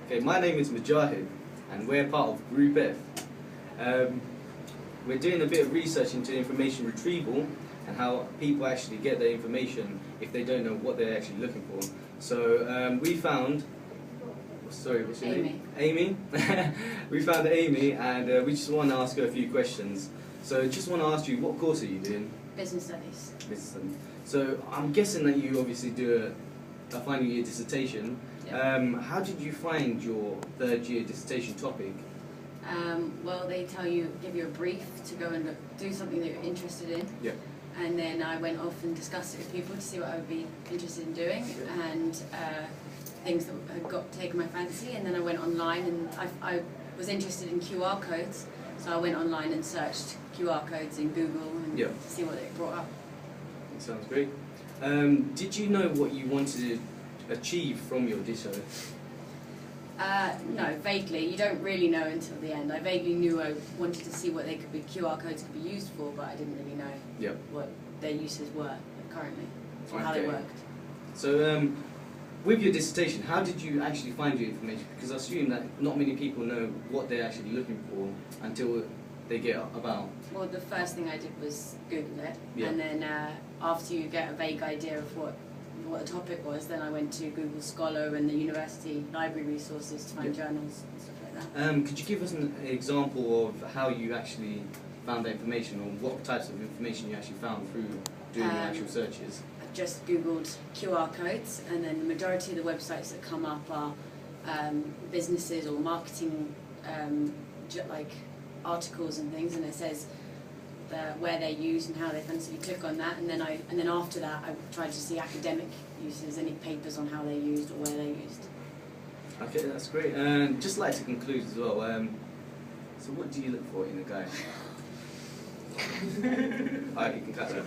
Okay, my name is Mujahid, and we're part of Group F. We're doing a bit of research into information retrieval and how people actually get their information if they don't know what they're actually looking for. So we found, sorry, what's your name? Amy. We found Amy, and we just want to ask her a few questions. So just want to ask you, what course are you doing? Business studies. Business studies. So I'm guessing that you obviously do a final year dissertation. Yep. How did you find your third year dissertation topic? Well, they give you a brief to go and do something that you're interested in. Yep. And then I went off and discussed it with people to see what I would be interested in doing, and things that had taken my fancy. And then I went online, and I was interested in QR codes, so I went online and searched QR codes in Google and Yep. see what it brought up. That sounds great. Did you know what you wanted to achieve from your dissertation? No, vaguely. You don't really know until the end. I vaguely knew I wanted to see what QR codes could be used for, but I didn't really know Yep. what their uses were currently, or how they worked. So, with your dissertation, how did you actually find your information? Because I assume that not many people know what they're actually looking for until they get about. Well, the first thing I did was Google it, Yeah. and then after you get a vague idea of what the topic was, then I went to Google Scholar and the university library resources to find journals and stuff like that. Could you give us an example of how you actually found that information, or what types of information you actually found through doing your actual searches? I just Googled QR codes, and then the majority of the websites that come up are businesses or marketing like articles and things, and it says where they're used and how they're done. So you click on that, and then after that I tried to see academic uses, any papers on how they're used or where they're used. Okay, that's great. And just like to conclude as well. So what do you look for in a guy? Alright, you can cut that.